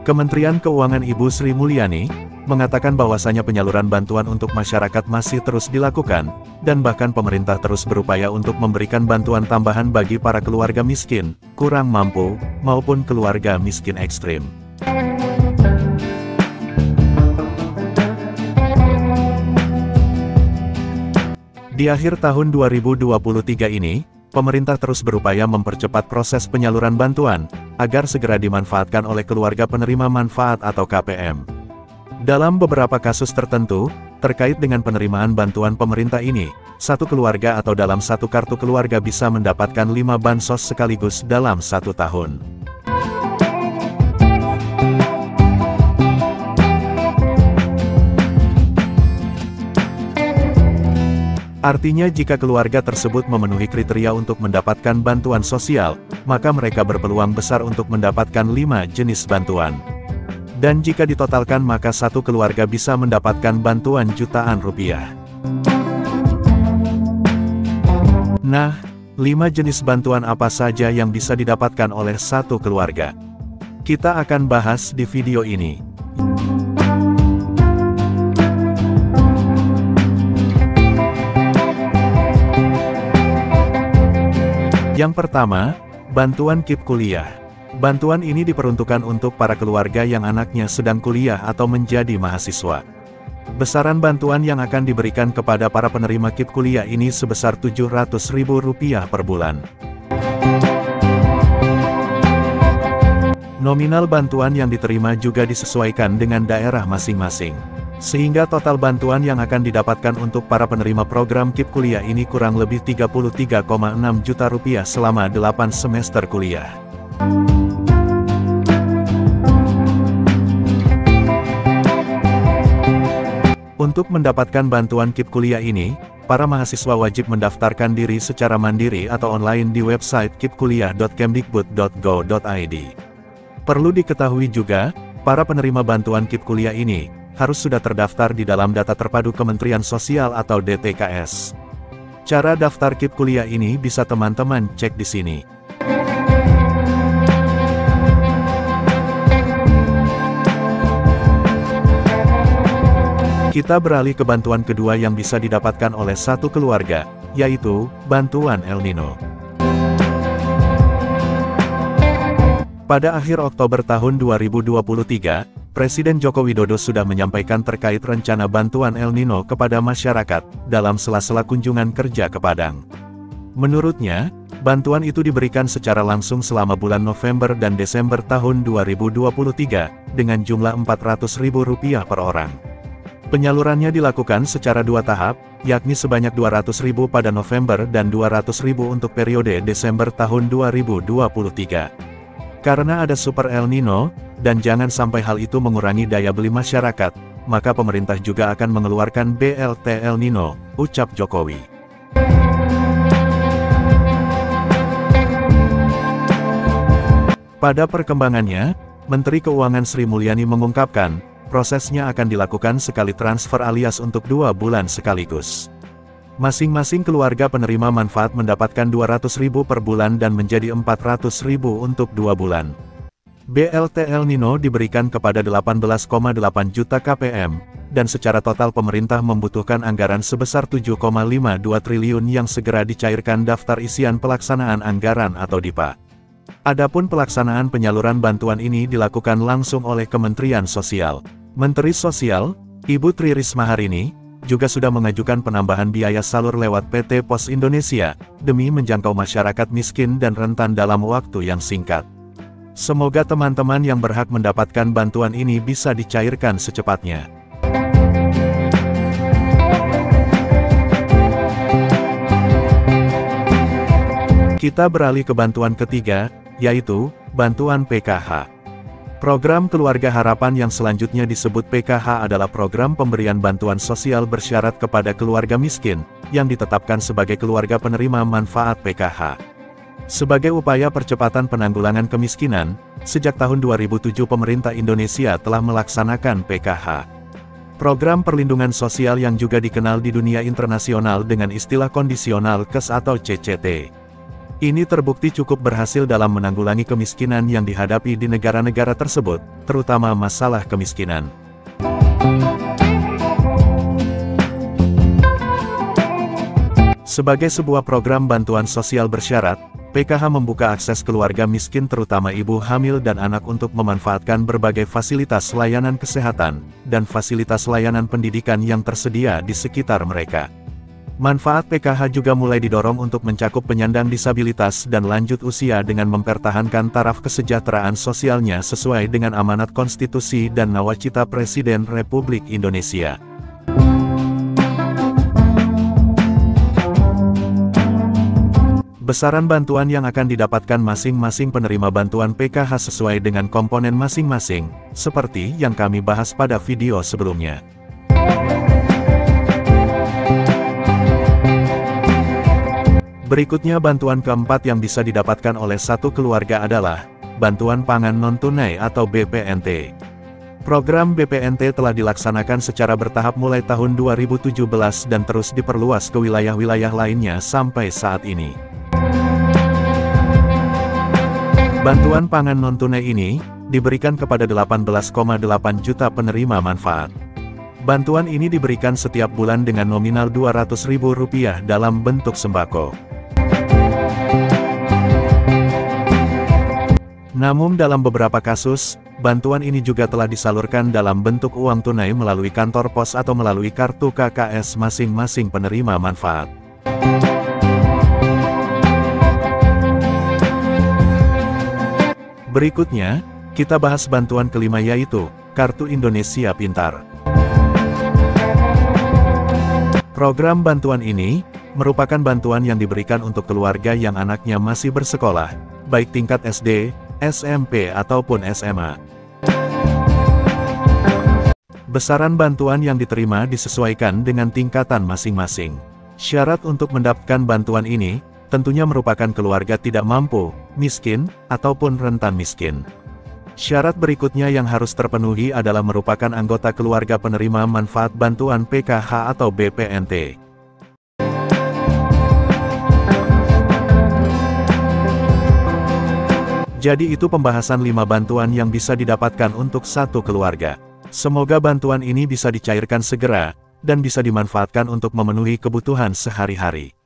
Kementerian Keuangan Ibu Sri Mulyani mengatakan bahwasanya penyaluran bantuan untuk masyarakat masih terus dilakukan, dan bahkan pemerintah terus berupaya untuk memberikan bantuan tambahan bagi para keluarga miskin, kurang mampu, maupun keluarga miskin ekstrim. Di akhir tahun 2023 ini, pemerintah terus berupaya mempercepat proses penyaluran bantuan, agar segera dimanfaatkan oleh keluarga penerima manfaat atau KPM. Dalam beberapa kasus tertentu, terkait dengan penerimaan bantuan pemerintah ini, satu keluarga atau dalam satu kartu keluarga bisa mendapatkan 5 bansos sekaligus dalam 1 tahun. Artinya jika keluarga tersebut memenuhi kriteria untuk mendapatkan bantuan sosial, maka mereka berpeluang besar untuk mendapatkan 5 jenis bantuan. Dan jika ditotalkan maka satu keluarga bisa mendapatkan bantuan jutaan rupiah. Nah, 5 jenis bantuan apa saja yang bisa didapatkan oleh satu keluarga? Kita akan bahas di video ini. Yang pertama, bantuan KIP kuliah. Bantuan ini diperuntukkan untuk para keluarga yang anaknya sedang kuliah atau menjadi mahasiswa. Besaran bantuan yang akan diberikan kepada para penerima KIP kuliah ini sebesar Rp700.000 per bulan. Nominal bantuan yang diterima juga disesuaikan dengan daerah masing-masing. Sehingga total bantuan yang akan didapatkan untuk para penerima program KIP kuliah ini kurang lebih Rp33,6 juta selama 8 semester kuliah. Untuk mendapatkan bantuan KIP kuliah ini, para mahasiswa wajib mendaftarkan diri secara mandiri atau online di website kipkuliah.kemdikbud.go.id. Perlu diketahui juga, para penerima bantuan KIP kuliah ini harus sudah terdaftar di dalam data terpadu Kementerian Sosial atau DTKS. Cara daftar KIP kuliah ini bisa teman-teman cek di sini. Kita beralih ke bantuan kedua yang bisa didapatkan oleh satu keluarga, yaitu bantuan El Nino. Pada akhir Oktober tahun 2023, Presiden Joko Widodo sudah menyampaikan terkait rencana bantuan El Nino kepada masyarakat, dalam sela-sela kunjungan kerja ke Padang. Menurutnya, bantuan itu diberikan secara langsung selama bulan November dan Desember tahun 2023, dengan jumlah Rp400.000 per orang. Penyalurannya dilakukan secara 2 tahap, yakni sebanyak Rp200.000 pada November dan Rp200.000 untuk periode Desember tahun 2023. Karena ada Super El Nino, dan jangan sampai hal itu mengurangi daya beli masyarakat, maka pemerintah juga akan mengeluarkan BLT El Nino, ucap Jokowi. Pada perkembangannya, Menteri Keuangan Sri Mulyani mengungkapkan, prosesnya akan dilakukan sekali transfer alias untuk 2 bulan sekaligus. Masing-masing keluarga penerima manfaat mendapatkan Rp200.000 per bulan dan menjadi Rp400.000 untuk 2 bulan. BLT El Nino diberikan kepada 18,8 juta KPM, dan secara total pemerintah membutuhkan anggaran sebesar Rp7,52 triliun yang segera dicairkan daftar isian pelaksanaan anggaran atau DIPA. Adapun pelaksanaan penyaluran bantuan ini dilakukan langsung oleh Kementerian Sosial. Menteri Sosial, Ibu Tri Risma hari ini, juga sudah mengajukan penambahan biaya salur lewat PT Pos Indonesia, demi menjangkau masyarakat miskin dan rentan dalam waktu yang singkat. Semoga teman-teman yang berhak mendapatkan bantuan ini bisa dicairkan secepatnya. Kita beralih ke bantuan ketiga, yaitu bantuan PKH. Program Keluarga Harapan yang selanjutnya disebut PKH adalah program pemberian bantuan sosial bersyarat kepada keluarga miskin, yang ditetapkan sebagai keluarga penerima manfaat PKH. Sebagai upaya percepatan penanggulangan kemiskinan, sejak tahun 2007 pemerintah Indonesia telah melaksanakan PKH. Program perlindungan sosial yang juga dikenal di dunia internasional dengan istilah kondisional cash atau CCT. Ini terbukti cukup berhasil dalam menanggulangi kemiskinan yang dihadapi di negara-negara tersebut, terutama masalah kemiskinan. Sebagai sebuah program bantuan sosial bersyarat, PKH membuka akses keluarga miskin terutama ibu hamil dan anak untuk memanfaatkan berbagai fasilitas layanan kesehatan, dan fasilitas layanan pendidikan yang tersedia di sekitar mereka. Manfaat PKH juga mulai didorong untuk mencakup penyandang disabilitas dan lanjut usia dengan mempertahankan taraf kesejahteraan sosialnya sesuai dengan amanat konstitusi dan nawacita Presiden Republik Indonesia. Besaran bantuan yang akan didapatkan masing-masing penerima bantuan PKH sesuai dengan komponen masing-masing, seperti yang kami bahas pada video sebelumnya. Berikutnya bantuan keempat yang bisa didapatkan oleh satu keluarga adalah bantuan pangan non-tunai atau BPNT. Program BPNT telah dilaksanakan secara bertahap mulai tahun 2017 dan terus diperluas ke wilayah-wilayah lainnya sampai saat ini. Bantuan pangan non-tunai ini diberikan kepada 18,8 juta penerima manfaat. Bantuan ini diberikan setiap bulan dengan nominal Rp200.000 dalam bentuk sembako. Namun dalam beberapa kasus, bantuan ini juga telah disalurkan dalam bentuk uang tunai melalui kantor pos atau melalui kartu KKS masing-masing penerima manfaat. Berikutnya, kita bahas bantuan kelima yaitu, Kartu Indonesia Pintar. Program bantuan ini, merupakan bantuan yang diberikan untuk keluarga yang anaknya masih bersekolah, baik tingkat SD, SMP ataupun SMA. Besaran bantuan yang diterima disesuaikan dengan tingkatan masing-masing. Syarat untuk mendapatkan bantuan ini, tentunya merupakan keluarga tidak mampu, miskin, ataupun rentan miskin. Syarat berikutnya yang harus terpenuhi adalah merupakan anggota keluarga penerima manfaat bantuan PKH atau BPNT. Jadi itu pembahasan 5 bantuan yang bisa didapatkan untuk satu keluarga. Semoga bantuan ini bisa dicairkan segera, dan bisa dimanfaatkan untuk memenuhi kebutuhan sehari-hari.